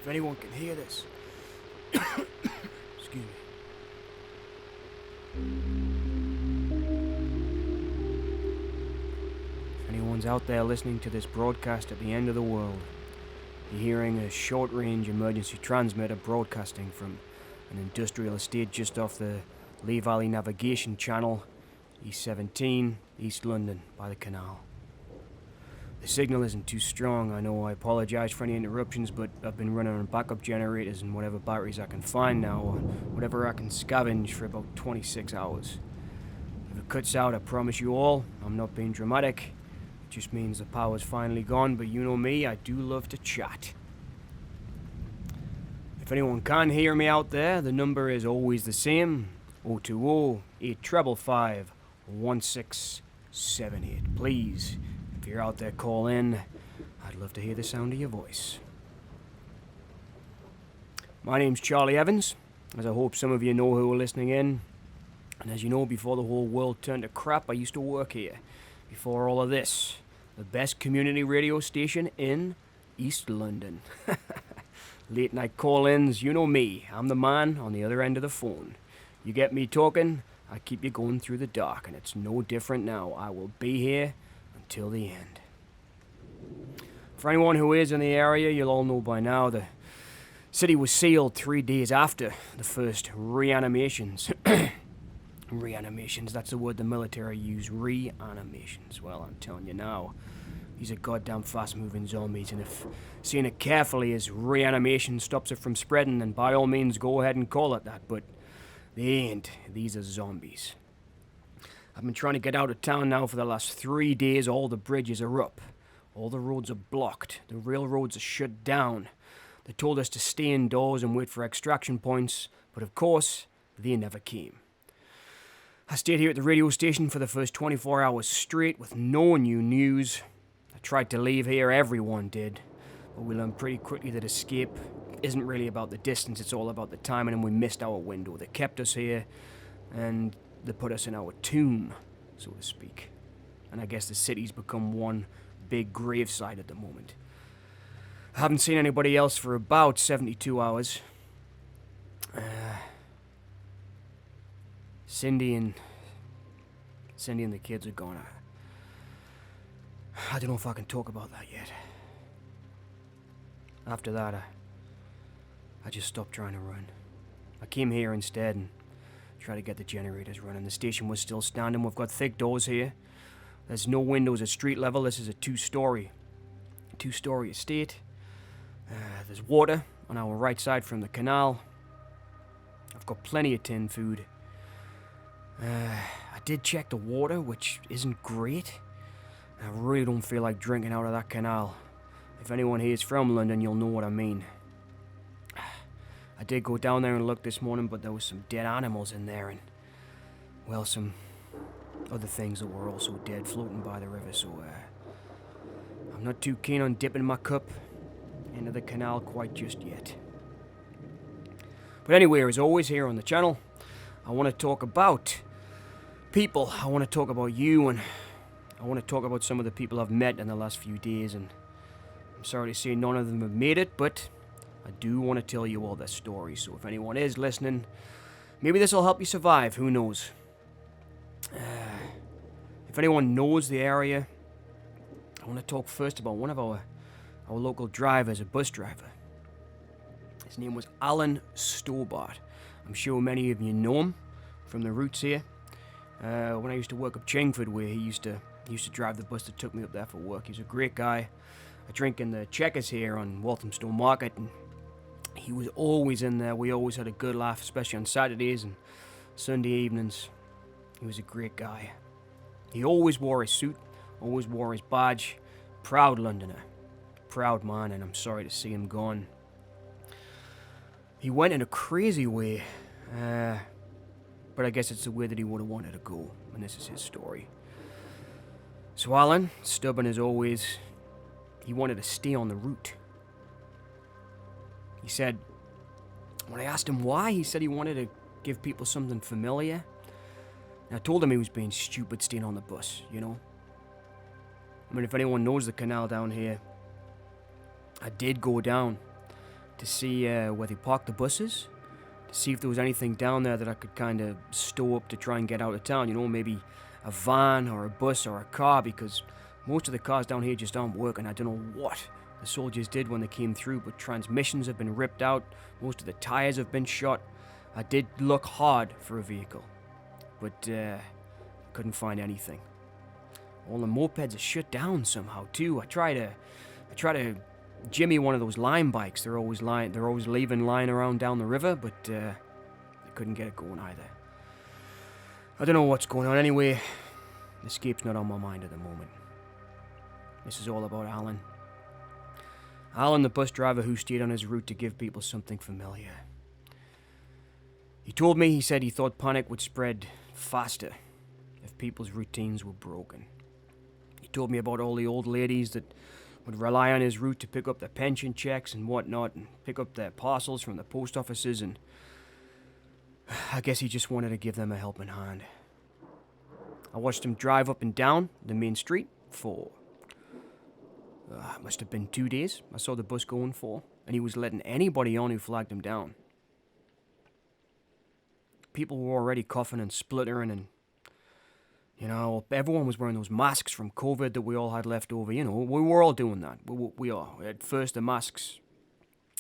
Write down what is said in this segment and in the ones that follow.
If anyone can hear this. Excuse me. If anyone's out there listening to this broadcast at the end of the world, you're hearing a short-range emergency transmitter broadcasting from an industrial estate just off the Lee Valley Navigation Channel, E17, East London, by the canal. The signal isn't too strong, I know. I apologise for any interruptions, but I've been running on backup generators and whatever batteries I can find now, or whatever I can scavenge for about 26 hours. If it cuts out, I promise you all, I'm not being dramatic. It just means the power's finally gone, but you know me, I do love to chat. If anyone can hear me out there, the number is always the same, 020-855-1678. Please, if you're out there, call in. I'd love to hear the sound of your voice. My name's Charlie Evans, as I hope some of you know who are listening in. And as you know, before the whole world turned to crap, I used to work here. Before all of this, the best community radio station in East London. Late night call-ins, you know me. I'm the man on the other end of the phone. You get me talking, I keep you going through the dark, and it's no different now. I will be here until the end. For anyone who is in the area, you'll all know by now the city was sealed 3 days after the first reanimations. Reanimations, that's the word the military use, reanimations. Well, I'm telling you now, these are goddamn fast-moving zombies, and if seeing it carefully as reanimation stops it from spreading, then by all means go ahead and call it that, but they ain't. These are zombies. I've been trying to get out of town now for the last 3 days. All the bridges are up. All the roads are blocked. The railroads are shut down. They told us to stay indoors and wait for extraction points, but of course, they never came. I stayed here at the radio station for the first 24 hours straight with no new news. I tried to leave here, everyone did, but we learned pretty quickly that escape isn't really about the distance, it's all about the timing, and we missed our window. They kept us here, and they put us in our tomb, so to speak. And I guess the city's become one big gravesite at the moment. I haven't seen anybody else for about 72 hours. Cindy and the kids are gone. I don't know if I can talk about that yet. After that, I just stopped trying to run. I came here instead and tried to get the generators running. The station was still standing. We've got thick doors here. There's no windows at street level. This is a two-story estate. There's water on our right side from the canal. I've got plenty of tin food. I did check the water, which isn't great. I really don't feel like drinking out of that canal. If anyone here is from London, you'll know what I mean. I did go down there and look this morning, but there was some dead animals in there and, well, some other things that were also dead floating by the river, so I'm not too keen on dipping my cup into the canal quite just yet. But anyway, as always here on the channel, I want to talk about people. I want to talk about you, and I want to talk about some of the people I've met in the last few days, and I'm sorry to say none of them have made it, but I do want to tell you all their stories, so if anyone is listening, maybe this will help you survive, who knows. If anyone knows the area, I want to talk first about one of our local drivers, a bus driver. His name was Allan Stobart. I'm sure many of you know him from the routes here. When I used to work up Chingford Way, he used to drive the bus that took me up there for work. He's a great guy. I drink in the Checkers here on Walthamstow Market, and he was always in there. We always had a good laugh, especially on Saturdays and Sunday evenings. He was a great guy. He always wore his suit, always wore his badge. Proud Londoner. Proud man, and I'm sorry to see him gone. He went in a crazy way, but I guess it's the way that he would have wanted to go, and this is his story. So Allan, stubborn as always, he wanted to stay on the route. He said, when I asked him why, he said he wanted to give people something familiar. And I told him he was being stupid staying on the bus, you know. I mean, if anyone knows the canal down here, I did go down to see where they parked the buses, to see if there was anything down there that I could kind of stow up to try and get out of town. You know, maybe a van or a bus or a car, because most of the cars down here just aren't working. I don't know what the soldiers did when they came through, but transmissions have been ripped out, most of the tires have been shot. I did look hard for a vehicle, but couldn't find anything. All the mopeds are shut down somehow too. I try to jimmy one of those lime bikes. They're always leaving lying around down the river, but I couldn't get it going either. I don't know what's going on. Anyway, escape's not on my mind at the moment. This is all about Allan. Allan, the bus driver who stayed on his route to give people something familiar. He said he thought panic would spread faster if people's routines were broken. He told me about all the old ladies that would rely on his route to pick up their pension checks and whatnot, and pick up their parcels from the post offices, and I guess he just wanted to give them a helping hand. I watched him drive up and down the main street for must have been 2 days. I saw the bus going for, and he was letting anybody on who flagged him down. People were already coughing and spluttering, and you know, everyone was wearing those masks from COVID that we all had left over. You know, we were all doing that. We are. At first, the masks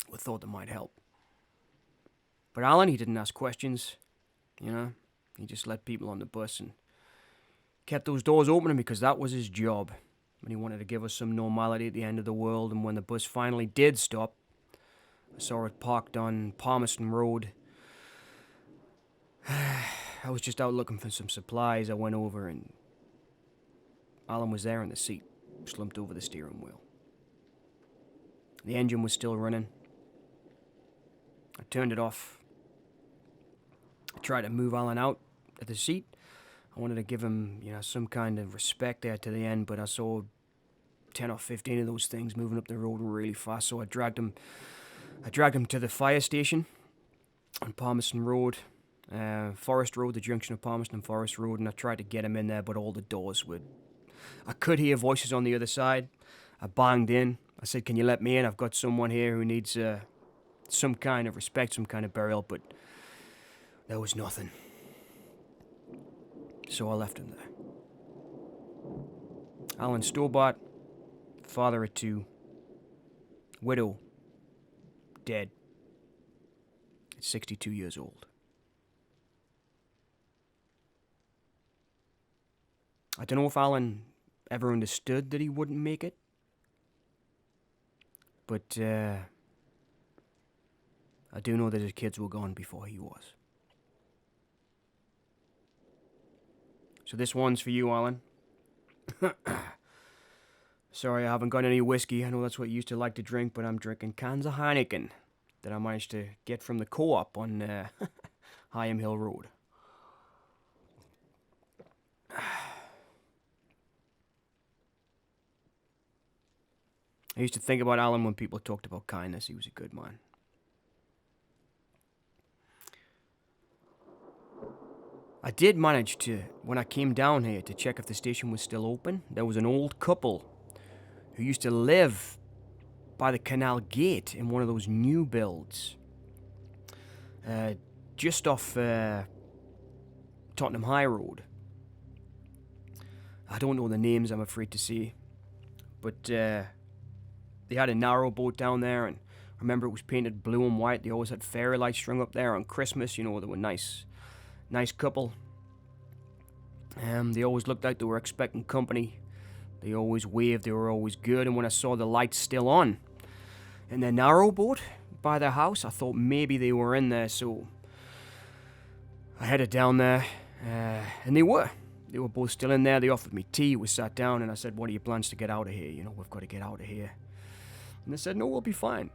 were thought that might help. But Allan, he didn't ask questions. You know, he just let people on the bus and kept those doors opening because that was his job. And he wanted to give us some normality at the end of the world. And when the bus finally did stop, I saw it parked on Palmerston Road. I was just out looking for some supplies. I went over and Allan was there in the seat, slumped over the steering wheel. The engine was still running. I turned it off. I tried to move Allan out of the seat. I wanted to give him, you know, some kind of respect there to the end, but I saw 10 or 15 of those things moving up the road really fast, so I dragged him to the fire station on Palmerston Road. Forest Road, the junction of Palmerston and Forest Road, and I tried to get him in there, but all the doors would... I could hear voices on the other side. I banged in. I said, "Can you let me in? I've got someone here who needs some kind of respect, some kind of burial," but there was nothing. So I left him there. Allan Stobart, father of 2, widow, dead, at 62 years old. I don't know if Allan ever understood that he wouldn't make it, but I do know that his kids were gone before he was. So this one's for you, Allan. Sorry I haven't got any whiskey. I know that's what you used to like to drink, but I'm drinking cans of Heineken that I managed to get from the co-op on Higham Hill Road. I used to think about Allan when people talked about kindness. He was a good man. I did manage to, when I came down here to check if the station was still open, there was an old couple who used to live by the canal gate in one of those new builds. Just off Tottenham High Road. I don't know the names, I'm afraid to say. But they had a narrow boat down there, and I remember it was painted blue and white. They always had fairy lights strung up there on Christmas. You know, they were nice couple. They always looked like they were expecting company. They always waved, they were always good. And when I saw the lights still on in their narrow boat by their house, I thought maybe they were in there. So I headed down there, and they were both still in there. They offered me tea. We sat down, and I said, "What are your plans to get out of here? You know, we've got to get out of here." And they said, "No, we'll be fine.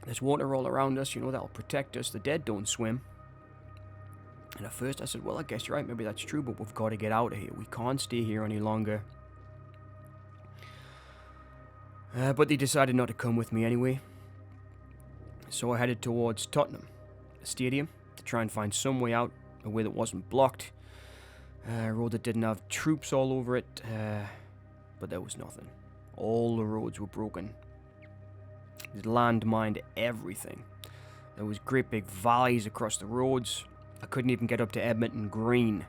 There's water all around us, you know, that'll protect us. The dead don't swim." And at first I said, "Well, I guess you're right, maybe that's true, but we've got to get out of here. We can't stay here any longer." But they decided not to come with me anyway. So I headed towards Tottenham Stadium to try and find some way out, a way that wasn't blocked. A road that didn't have troops all over it, but there was nothing. All the roads were broken. They'd landmined everything. There was great big valleys across the roads. I couldn't even get up to Edmonton Green.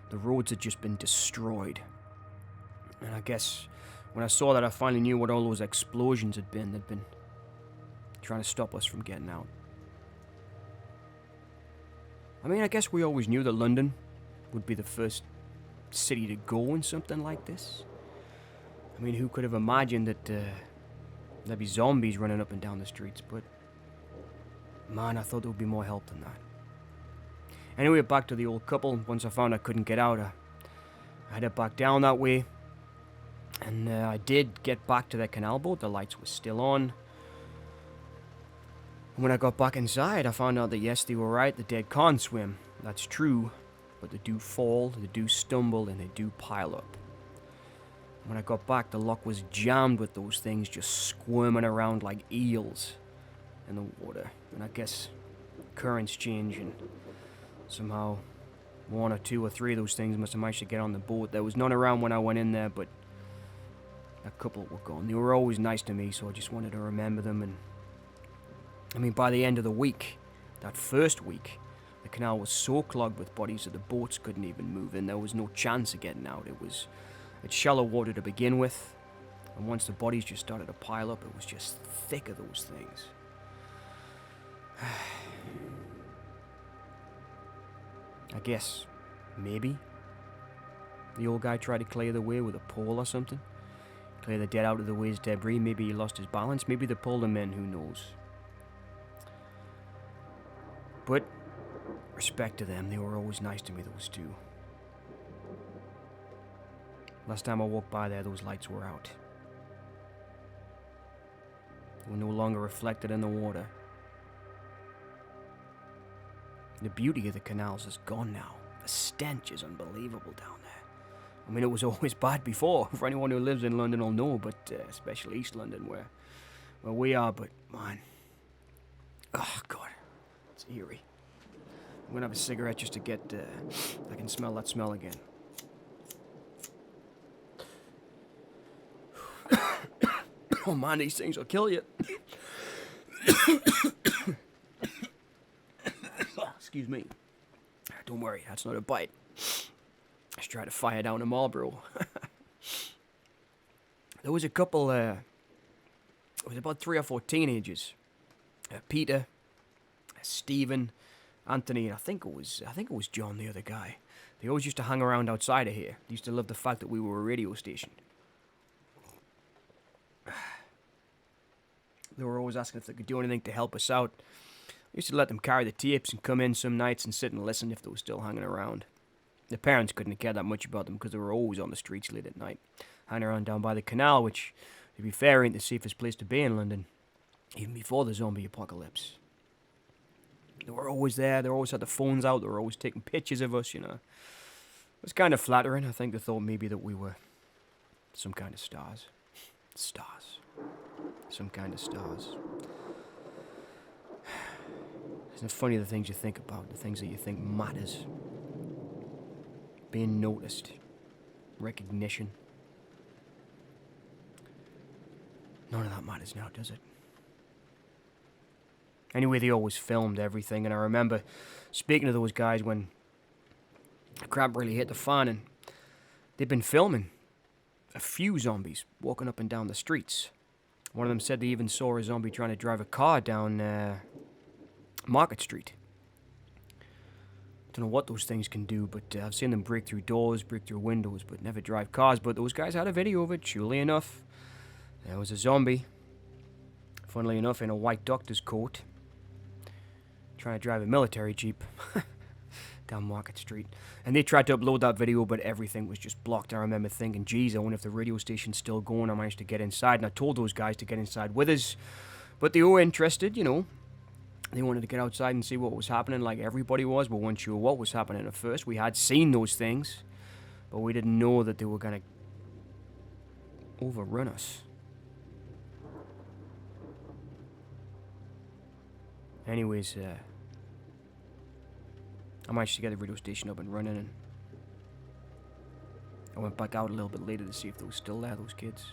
The roads had just been destroyed. And I guess when I saw that, I finally knew what all those explosions had been. They'd been trying to stop us from getting out. I mean, I guess we always knew that London would be the first city to go in something like this. I mean, who could have imagined that there'd be zombies running up and down the streets, but man, I thought there would be more help than that. Anyway, back to the old couple. Once I found I couldn't get out, I headed back down that way. And I did get back to the canal boat. The lights were still on. And when I got back inside, I found out that yes, they were right. The dead can't swim. That's true. But they do fall, they do stumble, and they do pile up. When I got back, the lock was jammed with those things just squirming around like eels in the water. And I guess currents change, and somehow one or two or three of those things must have managed to get on the boat. There was none around when I went in there, but a couple were gone. They were always nice to me, so I just wanted to remember them. And I mean, by the end of the week, that first week, the canal was so clogged with bodies that the boats couldn't even move in. There was no chance of getting out. It's shallow water to begin with, and once the bodies just started to pile up, it was just thick of those things. I guess, maybe, the old guy tried to clear the way with a pole or something. Clear the dead out of the way as debris. Maybe he lost his balance. Maybe they pulled him in. Who knows? But respect to them. They were always nice to me, those two. Last time I walked by there, those lights were out. They were no longer reflected in the water. The beauty of the canals is gone now. The stench is unbelievable down there. I mean, it was always bad before. For anyone who lives in London will know, but especially East London, where we are. But man, oh god, it's eerie. I'm gonna have a cigarette just to get. I can smell that smell again. Oh man, these things will kill you. Excuse me. Don't worry, that's not a bite. Just try to fire down a Marlboro. There was a couple, it was about 3 or 4 teenagers. Peter, Stephen, Anthony, and I think it was John, the other guy. They always used to hang around outside of here. They used to love the fact that we were a radio station. They were always asking if they could do anything to help us out. I used to let them carry the tapes and come in some nights and sit and listen if they were still hanging around. The parents couldn't care that much about them because they were always on the streets late at night, hanging around down by the canal, which, to be fair, ain't the safest place to be in London, even before the zombie apocalypse. They were always there, they always had the phones out, they were always taking pictures of us, you know. It was kind of flattering. I think they thought maybe that we were some kind of stars. Stars. Some kind of stars. Isn't it funny the things you think about, the things that you think matters? Being noticed. Recognition. None of that matters now, does it? Anyway, they always filmed everything, and I remember speaking to those guys when the crap really hit the fan, and they'd been filming a few zombies walking up and down the streets. One of them said they even saw a zombie trying to drive a car down Market Street. Don't know what those things can do, but I've seen them break through doors, break through windows, but never drive cars. But those guys had a video of it, surely enough. There was a zombie, funnily enough, in a white doctor's coat, trying to drive a military jeep down Market Street. And they tried to upload that video, but everything was just blocked. I remember thinking, geez, I wonder if the radio station's still going. I managed to get inside, and I told those guys to get inside with us. But they were interested, you know. They wanted to get outside and see what was happening like everybody was, but weren't sure what was happening at first. We had seen those things, but we didn't know that they were going to overrun us. Anyways, I managed to get the radio station up and running, and I went back out a little bit later to see if they were still there, those kids.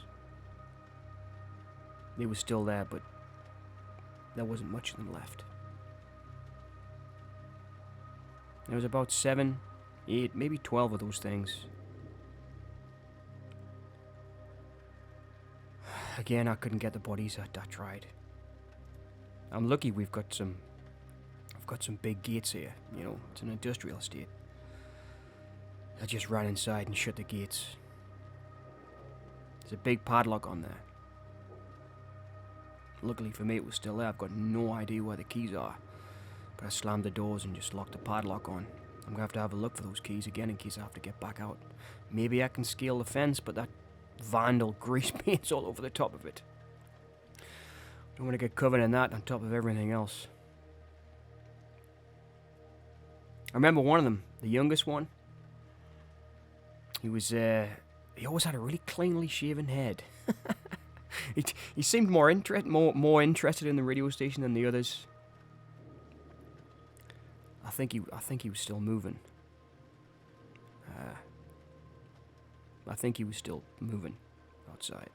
They were still there, but there wasn't much of them left. There was about 7, 8, maybe 12 of those things. Again, I couldn't get the bodies. I tried. I'm lucky I've got some big gates here. You know, it's an industrial estate. I just ran inside and shut the gates. There's a big padlock on there. Luckily for me, it was still there. I've got no idea where the keys are. But I slammed the doors and just locked the padlock on. I'm going to have a look for those keys again in case I have to get back out. Maybe I can scale the fence, but that vandal grease paint's all over the top of it. Don't want to get covered in that on top of everything else. I remember one of them, the youngest one. He always had a really cleanly shaven head. he seemed more interested in the radio station than the others. I think he was still moving. I think he was still moving outside.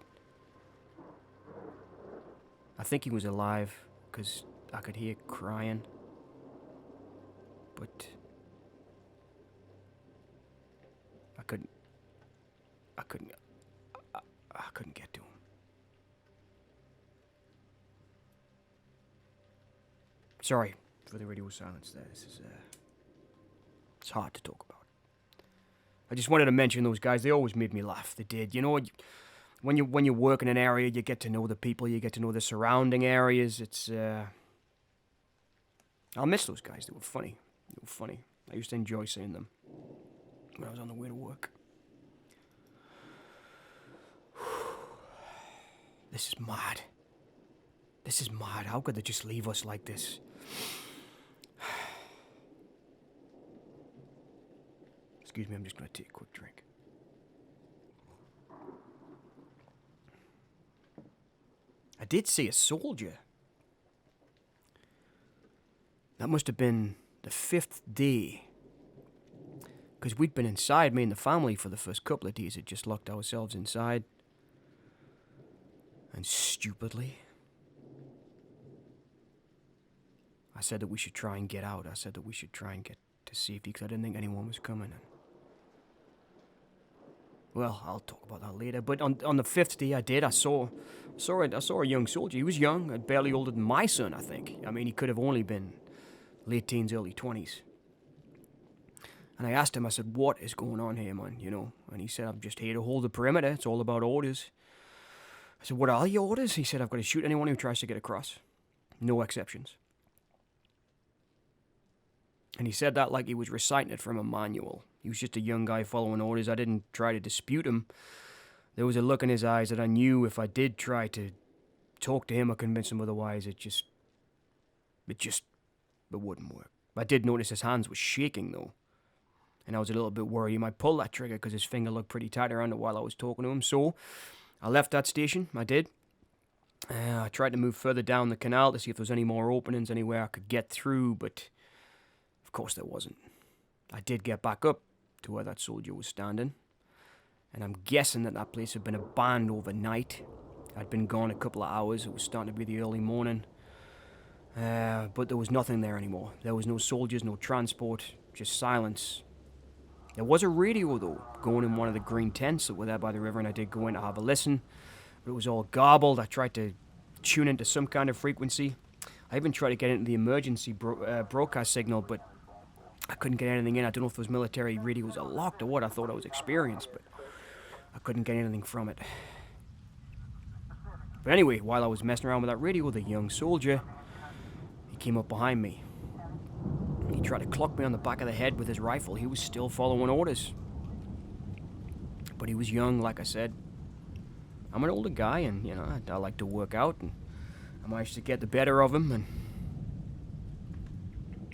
I think he was alive because I could hear crying. But I couldn't get to him. Sorry for the radio silence there. This is it's hard to talk about. I just wanted to mention those guys. They always made me laugh. They did. You know, when you work in an area, you get to know the people, you get to know the surrounding areas. It's I'll miss those guys. They were funny. I used to enjoy seeing them when I was on the way to work. This is mad. This is mad. How could they just leave us like this? Excuse me, I'm just going to take a quick drink. I did see a soldier. That must have been the 5th day. Because we'd been inside, me and the family, for the first couple of days. Had just locked ourselves inside. And stupidly, I said that we should try and get out. I said that we should try and get to safety because I didn't think anyone was coming. Well, I'll talk about that later. But on the 5th day, I did. I saw a young soldier. He was young, barely older than my son, I think. I mean, he could have only been late teens, early 20s. And I asked him, I said, what is going on here, man? You know? And he said, I'm just here to hold the perimeter. It's all about orders. I said, what are your orders? He said, I've got to shoot anyone who tries to get across. No exceptions. And he said that like he was reciting it from a manual. He was just a young guy following orders. I didn't try to dispute him. There was a look in his eyes that I knew if I did try to talk to him or convince him otherwise, it wouldn't work. I did notice his hands were shaking, though. And I was a little bit worried he might pull that trigger because his finger looked pretty tight around it while I was talking to him. So I left that station. I did. I tried to move further down the canal to see if there was any more openings, anywhere I could get through, but of course there wasn't. I did get back up to where that soldier was standing, and I'm guessing that place had been abandoned overnight. I'd been gone a couple of hours. It was starting to be the early morning. But there was nothing there anymore. There was no soldiers, no transport, just silence. There was a radio, though, going in one of the green tents that were there by the river, and I did go in to have a listen. But it was all garbled. I tried to tune into some kind of frequency. I even tried to get into the emergency broadcast signal, but I couldn't get anything in. I don't know if those military radios are locked or what. I thought I was experienced, but I couldn't get anything from it. But anyway, while I was messing around with that radio, the young soldier, he came up behind me. He tried to clock me on the back of the head with his rifle. He was still following orders. But he was young, like I said. I'm an older guy, and, you know, I like to work out, and I managed to get the better of him, and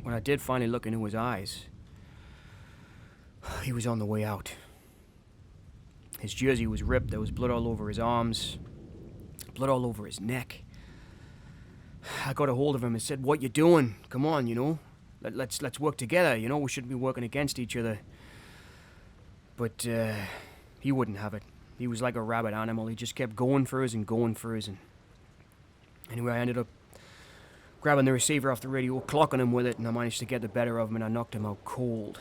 when I did finally look into his eyes, he was on the way out. His jersey was ripped. There was blood all over his arms, blood all over his neck. I got a hold of him and said, "What you doing? Come on, you know. Let's work together. You know, we shouldn't be working against each other." But he wouldn't have it. He was like a rabid animal. He just kept going for us and going for us. And anyway, I ended up grabbing the receiver off the radio, clocking him with it, and I managed to get the better of him and I knocked him out cold.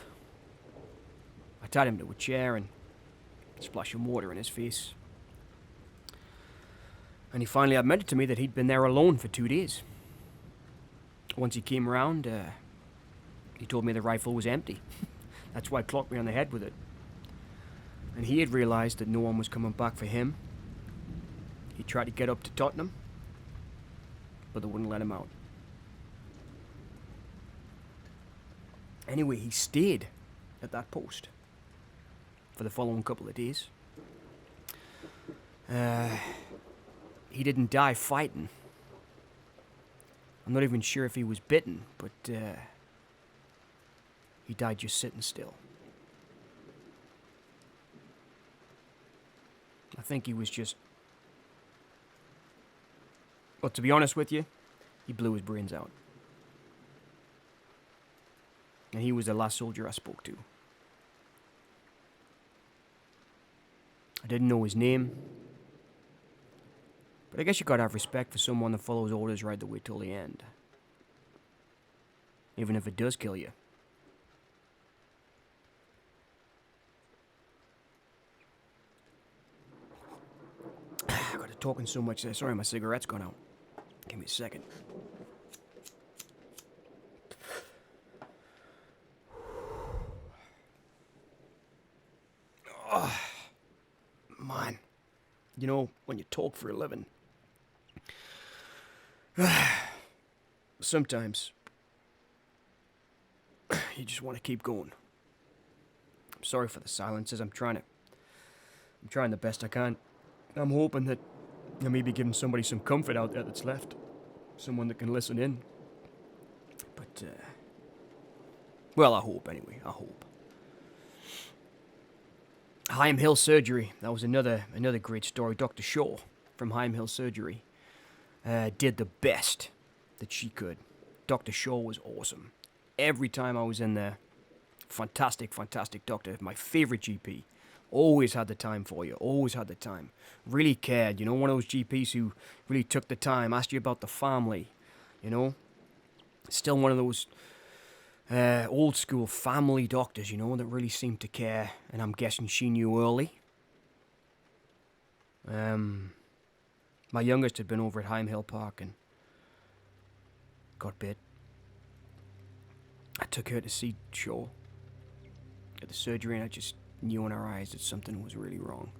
I tied him to a chair and splashed some water in his face. And he finally admitted to me that he'd been there alone for 2 days. Once he came around, he told me the rifle was empty. That's why he clocked me on the head with it. And he had realised that no one was coming back for him. He tried to get up to Tottenham, but they wouldn't let him out. Anyway, he stayed at that post for the following couple of days. He didn't die fighting. I'm not even sure if he was bitten, but he died just sitting still. I think he was just... Well, to be honest with you, he blew his brains out. And he was the last soldier I spoke to. I didn't know his name. But I guess you gotta have respect for someone that follows orders right the way till the end. Even if it does kill you. I got to talking so much there. Sorry, my cigarette's gone out. Give me a second. Oh, man. You know, when you talk for a living, sometimes you just want to keep going. I'm sorry for the silences. I'm trying the best I can. I'm hoping that I may be giving somebody some comfort out there that's left. Someone that can listen in. But, well, I hope anyway. I hope. Hyam Hill Surgery. That was another great story. Dr. Shaw from Hyam Hill Surgery did the best that she could. Dr. Shaw was awesome. Every time I was in there, fantastic doctor. My favorite GP. Always had the time for you. Always had the time. Really cared. You know, one of those GPs who really took the time, asked you about the family. You know, still one of those old school family doctors, you know, that really seemed to care. And I'm guessing she knew early. My youngest had been over at Hyam Hill Park and got bit. I took her to see Shaw at the surgery, and I just knew in her eyes that something was really wrong.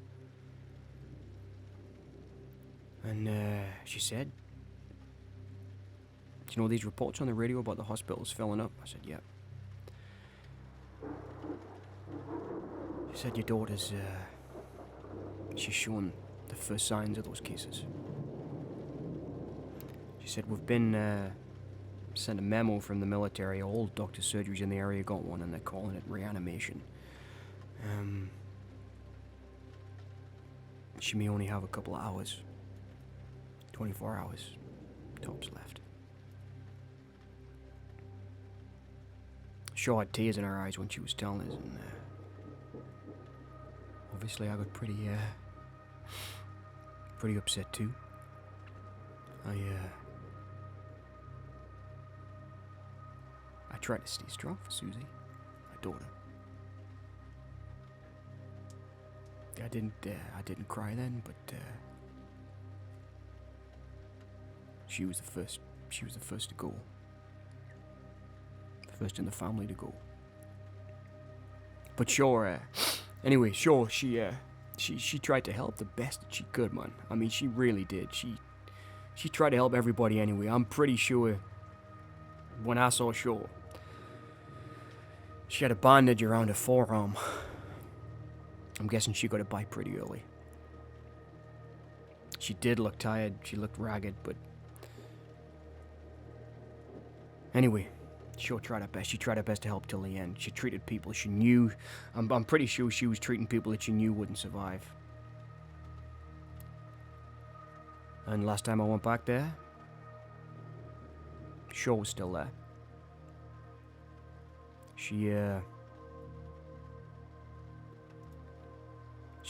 And she said, "Do you know these reports on the radio about the hospitals filling up?" I said, "Yeah." She said, "Your daughter's, she's showing the first signs of those cases." She said, "We've been sent a memo from the military. All doctor surgeries in the area got one, and they're calling it reanimation. She may only have a couple of hours, 24 hours, tops left." Shaw had tears in her eyes when she was telling us, and obviously I got pretty upset too. I tried to stay strong for Susie, my daughter. I didn't cry then, but she was the first. She was the first to go. The first in the family to go. But sure, anyway, sure, she tried to help the best that she could, man. I mean, she really did. She tried to help everybody anyway. I'm pretty sure when I saw Shaw, she had a bandage around her forearm. I'm guessing she got a bite pretty early. She did look tired. She looked ragged, but anyway, Shaw tried her best. She tried her best to help till the end. She treated people she knew. I'm pretty sure she was treating people that she knew wouldn't survive. And last time I went back there, Shaw was still there. She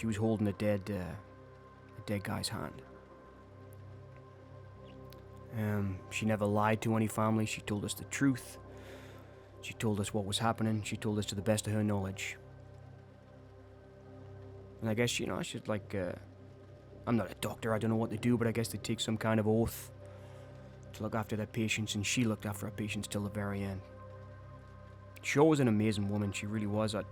was holding a dead guy's hand. She never lied to any family. She told us the truth. She told us what was happening. She told us to the best of her knowledge. And I guess, she's like, I'm not a doctor, I don't know what they do, but I guess they take some kind of oath to look after their patients, and she looked after her patients till the very end. Shaw was an amazing woman, she really was. I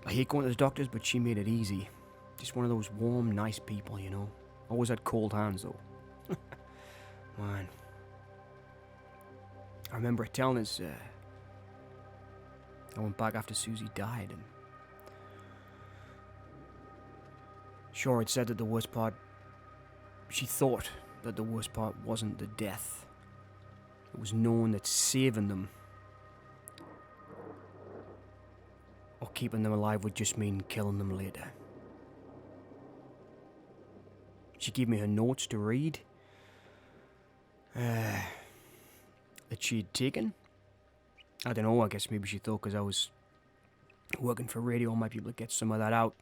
hate going to the doctors, but she made it easy. Just one of those warm, nice people, Always had cold hands, though. Man. I remember her telling us, I went back after Susie died, and Shaw had said that the worst part, she thought that the worst part wasn't the death. It was knowing that saving them or keeping them alive would just mean killing them later. She gave me her notes to read that she'd taken. I don't know, I guess maybe she thought because I was working for radio I might be able to get some of that out.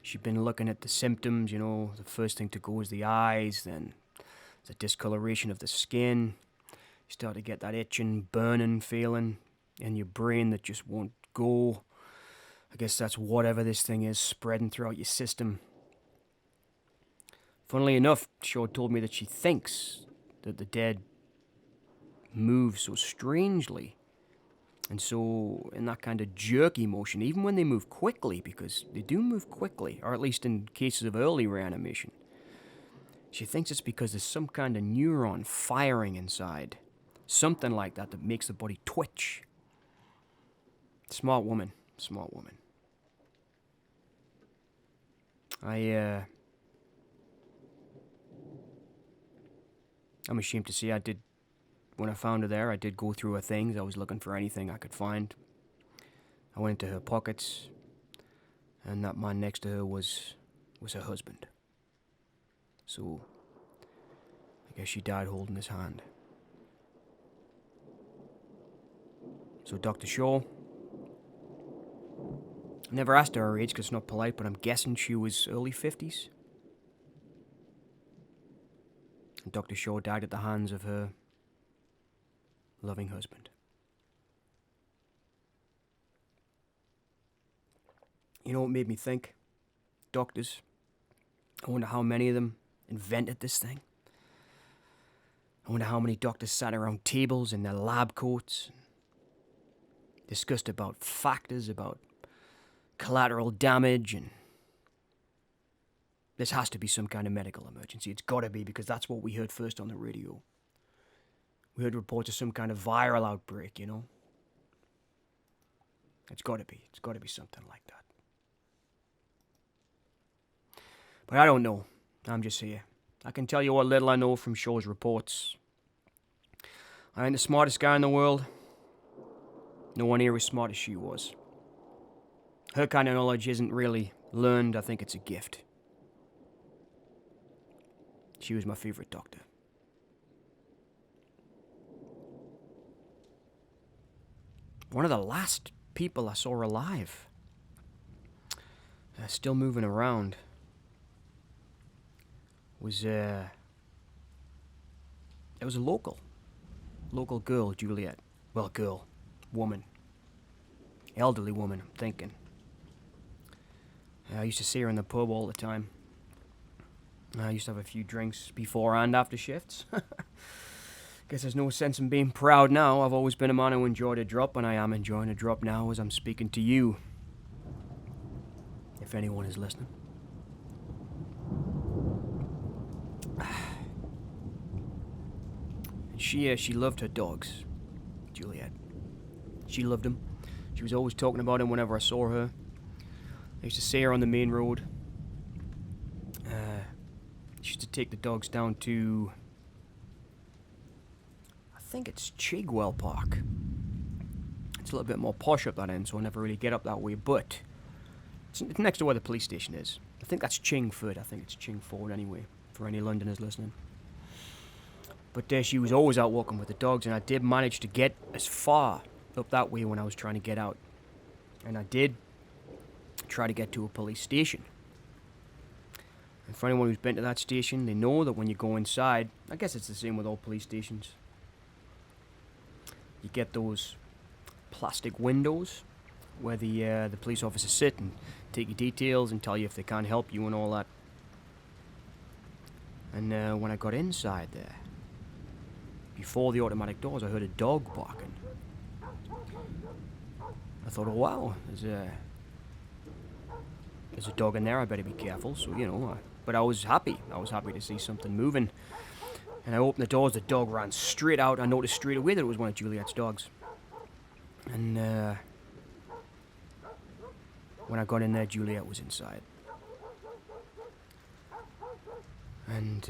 She'd been looking at the symptoms, the first thing to go is the eyes, then the discoloration of the skin. You start to get that itching, burning feeling in your brain that just won't go. I guess that's whatever this thing is spreading throughout your system. Funnily enough, Shaw told me that she thinks that the dead move so strangely and so in that kind of jerky motion, even when they move quickly, because they do move quickly, or at least in cases of early reanimation. She thinks it's because there's some kind of neuron firing inside. Something like that makes the body twitch. Smart woman. I'm ashamed to say when I found her there, I did go through her things. I was looking for anything I could find. I went into her pockets, and that man next to her was her husband. So, I guess she died holding his hand. So Dr. Shaw, I never asked her age because it's not polite, but I'm guessing she was early 50s. And Dr. Shaw died at the hands of her loving husband. You know what made me think? Doctors. I wonder how many of them invented this thing. I wonder how many doctors sat around tables in their lab coats and discussed about factors, about collateral damage, and this has to be some kind of medical emergency. It's gotta be, because that's what we heard first on the radio. We heard reports of some kind of viral outbreak, It's gotta be something like that. But I don't know. I'm just here. I can tell you what little I know from Shaw's reports. I ain't the smartest guy in the world. No one here as smart as she was. Her kind of knowledge isn't really learned. I think it's a gift. She was my favorite doctor. One of the last people I saw alive. Still moving around. It was a local girl, Juliet. Well, woman. Elderly woman, I'm thinking. I used to see her in the pub all the time. I used to have a few drinks before and after shifts. Guess there's no sense in being proud now. I've always been a man who enjoyed a drop, and I am enjoying a drop now as I'm speaking to you. If anyone is listening. She loved her dogs, Juliet. She loved them. She was always talking about them whenever I saw her. I used to see her on the main road. She used to take the dogs down to, I think it's Chigwell Park. It's a little bit more posh up that end, so I never really get up that way, but it's next to where the police station is. I think that's Chingford. I think it's Chingford anyway, for any Londoners listening. But she was always out walking with the dogs, and I did manage to get as far up that way when I was trying to get out. And I did try to get to a police station. And for anyone who's been to that station, they know that when you go inside, I guess it's the same with all police stations, you get those plastic windows where the police officers sit and take your details and tell you if they can't help you and all that. And when I got inside there, before the automatic doors, I heard a dog barking. I thought, oh wow, there's a dog in there, I better be careful. So, but I was happy. I was happy to see something moving. And I opened the doors, the dog ran straight out. I noticed straight away that it was one of Juliet's dogs. And when I got in there, Juliet was inside. And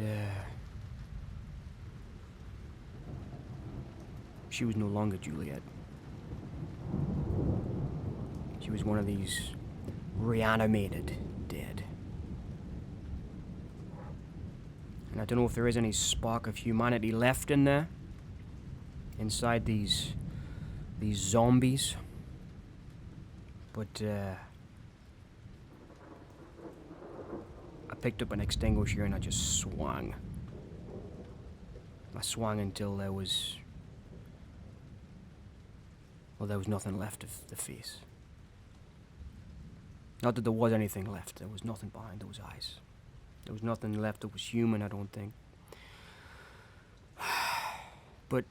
she was no longer Juliet. She was one of these reanimated dead. And I don't know if there is any spark of humanity left in there, inside these zombies. But I picked up an extinguisher and I just swung. I swung until there was nothing left of the face. Not that there was anything left. There was nothing behind those eyes. There was nothing left that was human, I don't think. But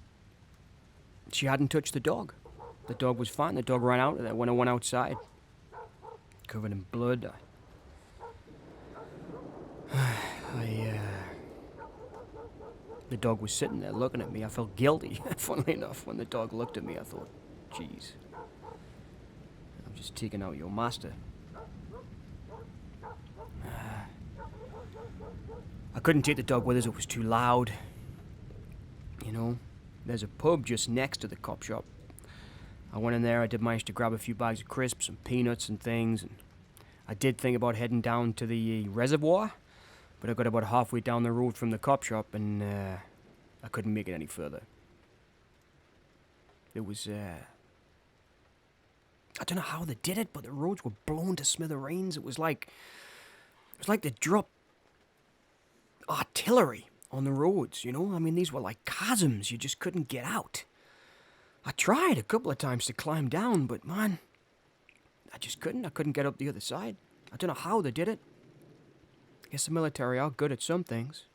she hadn't touched the dog. The dog was fine. The dog ran out when I went outside, covered in blood. The dog was sitting there looking at me. I felt guilty, funnily enough. When the dog looked at me, I thought, jeez, I'm just taking out your master. I couldn't take the dog with us, it was too loud. There's a pub just next to the cop shop. I went in there, I did manage to grab a few bags of crisps and peanuts and things, and I did think about heading down to the reservoir, but I got about halfway down the road from the cop shop and I couldn't make it any further. It was, I don't know how they did it, but the roads were blown to smithereens. It was like they dropped artillery on the roads, I mean, these were like chasms. You just couldn't get out. I tried a couple of times to climb down, but man, I just couldn't. I couldn't get up the other side. I don't know how they did it. I guess the military are good at some things.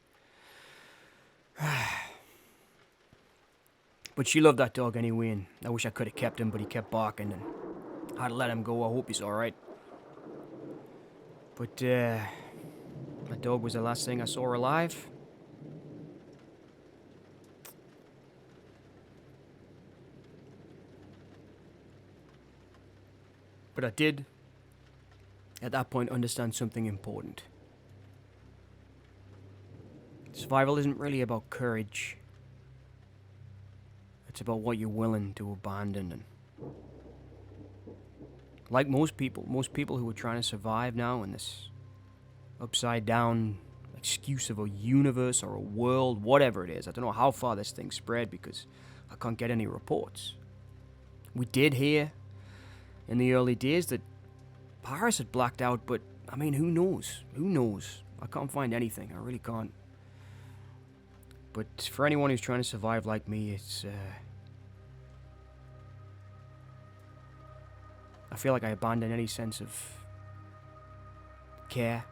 But she loved that dog anyway, and I wish I could have kept him, but he kept barking, and I had to let him go. I hope he's alright. But, my dog was the last thing I saw her alive. But I did, at that point, understand something important. Survival isn't really about courage. It's about what you're willing to abandon. And like most people who are trying to survive now in this upside down excuse of a universe or a world, whatever it is. I don't know how far this thing spread because I can't get any reports. We did hear in the early days that Paris had blacked out, but I mean, who knows? Who knows? I can't find anything. I really can't. But for anyone who's trying to survive like me, it's I feel like I abandoned any sense of care.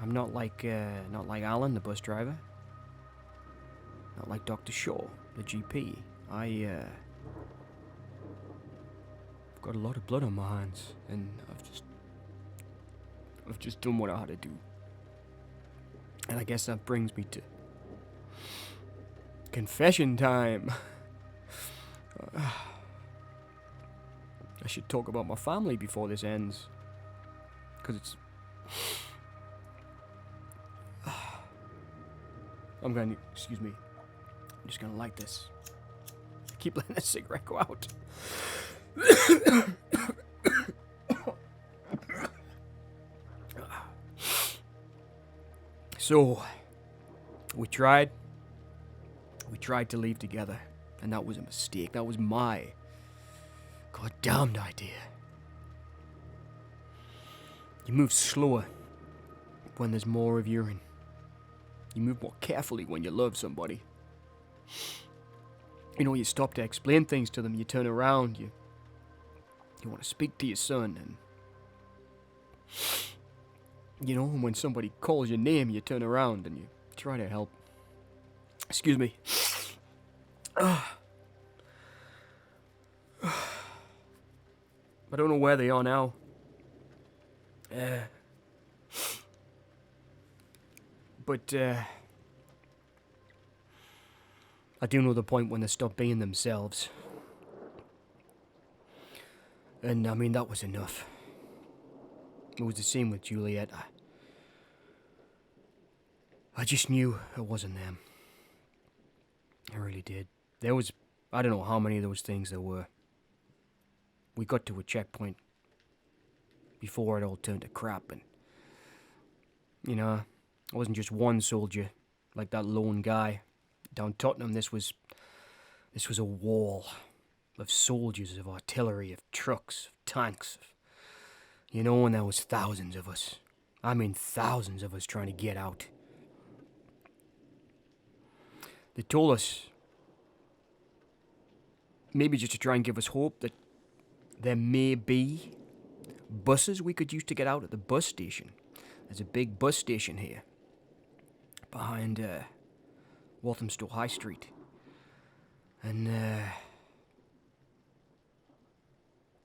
I'm not like Allan, the bus driver. Not like Dr. Shaw, the GP. I've got a lot of blood on my hands, and I've just done what I had to do. And I guess that brings me to confession time. I should talk about my family before this ends, because it's... excuse me, I'm just gonna light this. I keep letting the cigarette go out. So, we tried to leave together, and that was a mistake. That was my goddamned idea. You move slower when there's more of you, and you move more carefully when you love somebody. You know, you stop to explain things to them, you turn around, you want to speak to your son, and you know, and when somebody calls your name, you turn around and you try to help. Excuse me. I don't know where they are now. But I do know the point when they stop being themselves. And I mean, that was enough. It was the same with Juliet. I just knew it wasn't them. I really did. There was, I don't know how many of those things there were. We got to a checkpoint before it all turned to crap, and you know, I wasn't just one soldier like that lone guy down Tottenham. This was a wall of soldiers, of artillery, of trucks, of tanks, you know, and there was thousands of us. I mean, thousands of us trying to get out. They told us, maybe just to try and give us hope, that there may be buses we could use to get out at the bus station. There's a big bus station here behind Walthamstow High Street. And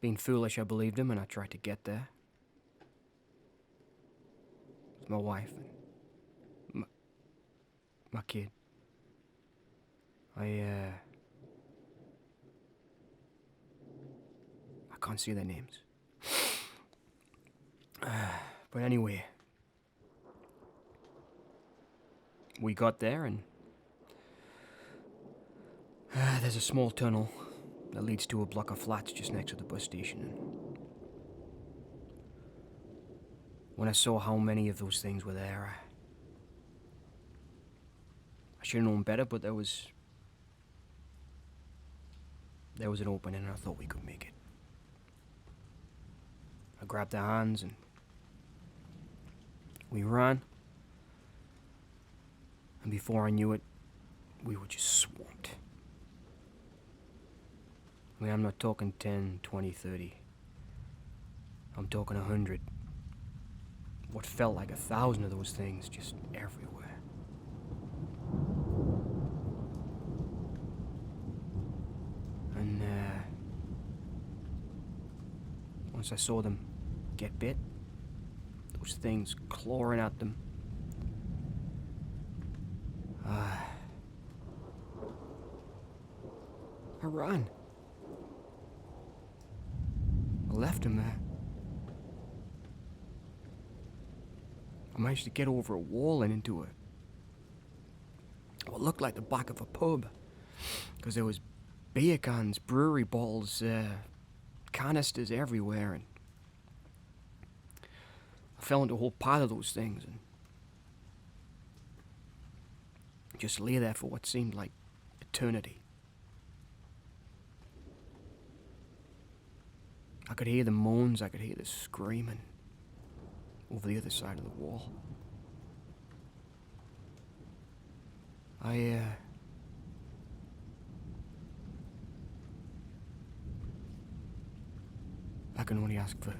being foolish, I believed him, and I tried to get there with my wife and my kid. I can't see their names. But anyway, we got there, and there's a small tunnel that leads to a block of flats just next to the bus station. And when I saw how many of those things were there, I should have known better, but there was an opening, and I thought we could make it. I grabbed their hands and we ran. And before I knew it, we were just swamped. I mean, I'm not talking 10, 20, 30. I'm talking 100. What felt like 1,000 of those things just everywhere. And once I saw them get bit, those things clawing at them, I ran. I left him there. I managed to get over a wall and into what looked like the back of a pub, because there was beer cans, brewery bottles, canisters everywhere, and I fell into a whole pile of those things and just lay there for what seemed like eternity. I could hear the moans, I could hear the screaming over the other side of the wall. I can only ask for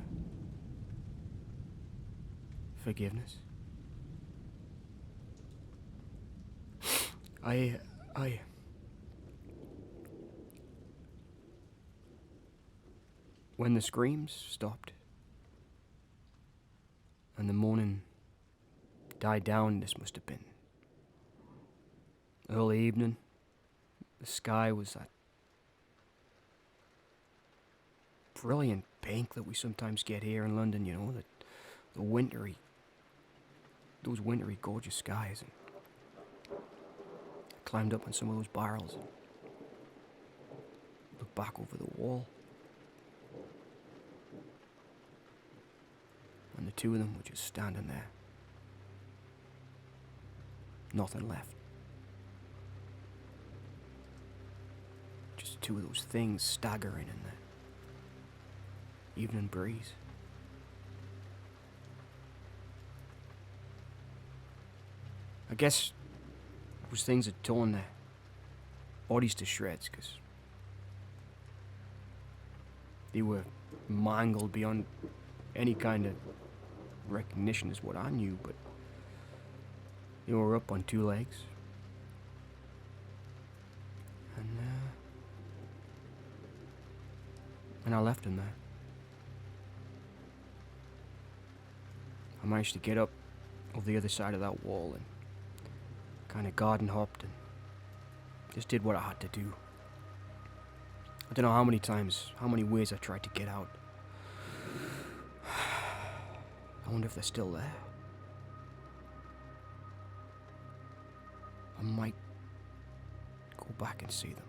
forgiveness. When the screams stopped and the moaning died down, this must have been early evening. The sky was that brilliant pink that we sometimes get here in London, you know, the wintry, those wintry gorgeous skies. And I climbed up on some of those barrels and looked back over the wall. And the two of them were just standing there. Nothing left. Just two of those things staggering in the evening breeze. I guess those things had torn their bodies to shreds, because they were mangled beyond any kind of recognition is what I knew, but they were up on two legs. And I left them there. I managed to get up over the other side of that wall and kind of garden hopped and just did what I had to do. I don't know how many times, how many ways I tried to get out. I wonder if they're still there. I might go back and see them.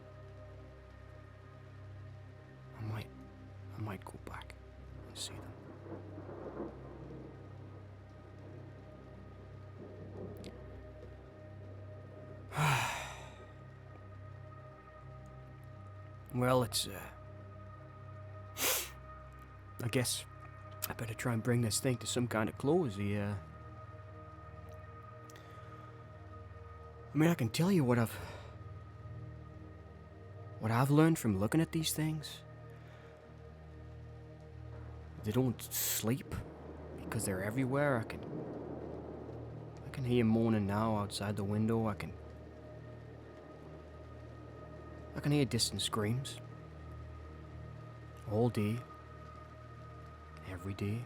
I might go back and see them. Well, it's, I guess I better try and bring this thing to some kind of close. I mean, I can tell you what I've learned from looking at these things. They don't sleep because they're everywhere. I can hear moaning now outside the window. I can hear distant screams. All day. Every day.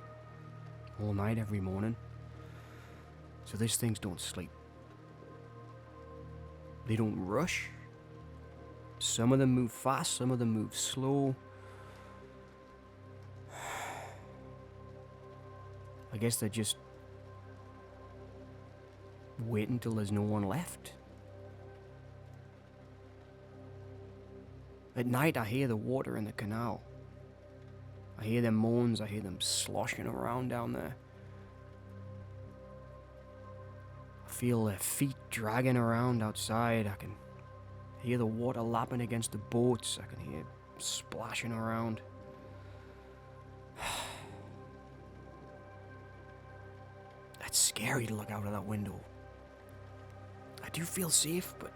All night, every morning. So these things don't sleep. They don't rush. Some of them move fast, some of them move slow. I guess they're just waiting till there's no one left. At night I hear the water in the canal. I hear their moans, I hear them sloshing around down there. I feel their feet dragging around outside. I can hear the water lapping against the boats. I can hear splashing around. It's scary to look out of that window. I do feel safe, but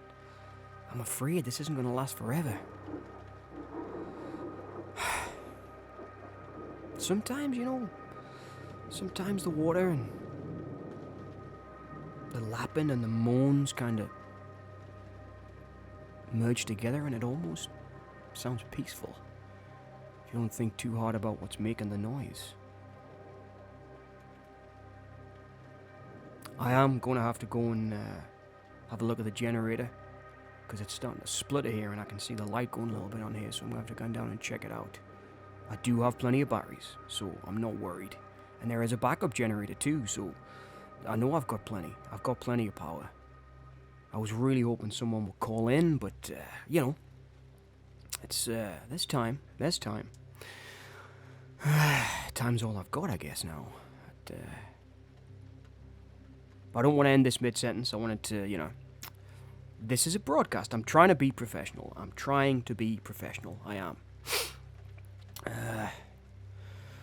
I'm afraid this isn't going to last forever. Sometimes, sometimes the water and the lapping and the moans kind of merge together and it almost sounds peaceful. If you don't think too hard about what's making the noise. I am going to have to go and have a look at the generator, because it's starting to splutter here and I can see the light going a little bit on here, so I'm going to have to go down and check it out. I do have plenty of batteries, so I'm not worried. And there is a backup generator too, so I know I've got plenty. I've got plenty of power. I was really hoping someone would call in, but, it's, there's time. Time's all I've got, I guess, now. But I don't want to end this mid-sentence. I wanted to, this is a broadcast. I'm trying to be professional. I am.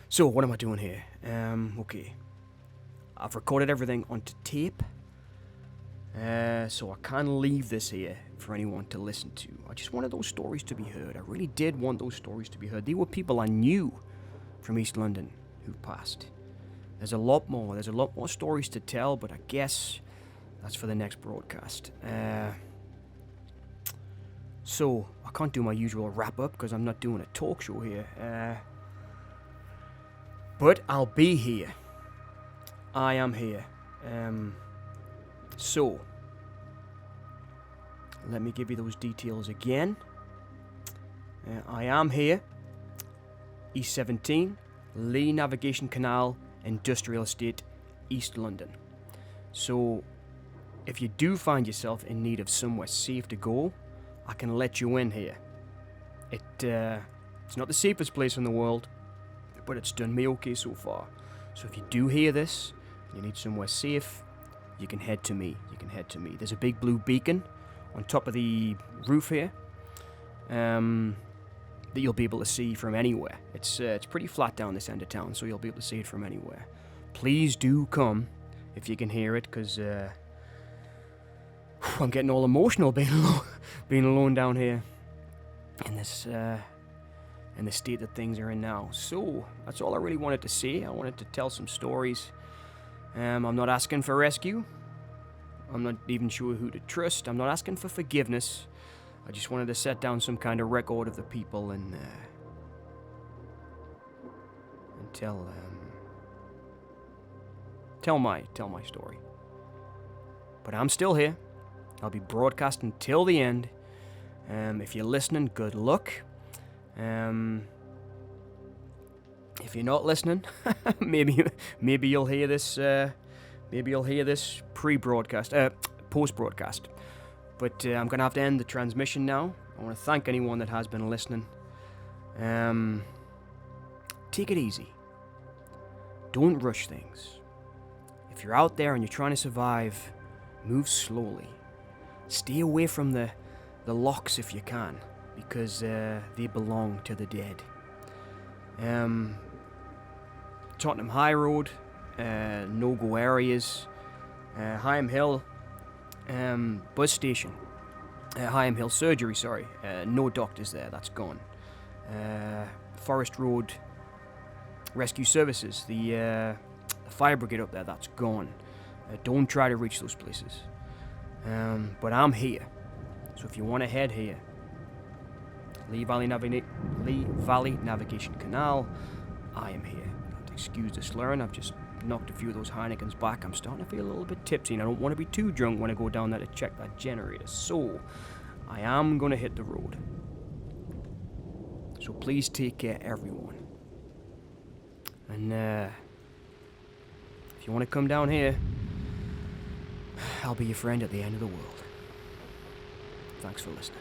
So, what am I doing here? Okay. I've recorded everything onto tape. So I can leave this here for anyone to listen to. I just wanted those stories to be heard. I really did want those stories to be heard. They were people I knew from East London who passed. There's a lot more stories to tell, but I guess that's for the next broadcast. So, I can't do my usual wrap-up because I'm not doing a talk show here. But I'll be here. I am here. So, let me give you those details again. I am here. East 17, Lee Navigation Canal, Industrial Estate, East London. So, if you do find yourself in need of somewhere safe to go, I can let you in here. It's not the safest place in the world, but it's done me okay so far. So if you do hear this, and you need somewhere safe, you can head to me. There's a big blue beacon on top of the roof here, that you'll be able to see from anywhere. It's pretty flat down this end of town, so you'll be able to see it from anywhere. Please do come if you can hear it, because I'm getting all emotional being alone down here in this in the state that things are in now. So that's all I really wanted to say. I wanted to tell some stories. I'm not asking for rescue. I'm not even sure who to trust. I'm not asking for forgiveness. I just wanted to set down some kind of record of the people and tell my story. But I'm still here. I'll be broadcasting till the end. If you're listening, good luck. If you're not listening, maybe you'll hear this. Maybe you'll hear this pre-broadcast, post-broadcast. But I'm gonna have to end the transmission now. I want to thank anyone that has been listening. Take it easy. Don't rush things. If you're out there and you're trying to survive, move slowly. Stay away from the locks if you can, because they belong to the dead. Tottenham High Road, no-go areas, Higham Hill bus station, Higham Hill surgery, sorry, no doctors there, that's gone. Forest Road rescue services, the fire brigade up there, that's gone. Don't try to reach those places. But I'm here, so if you want to head here, Lee Valley Navigation Canal, I am here. Excuse the slurring, I've just knocked a few of those Heinekens back. I'm starting to feel a little bit tipsy and I don't want to be too drunk when I go down there to check that generator. So, I am going to hit the road. So please take care, everyone. And if you want to come down here, I'll be your friend at the end of the world. Thanks for listening.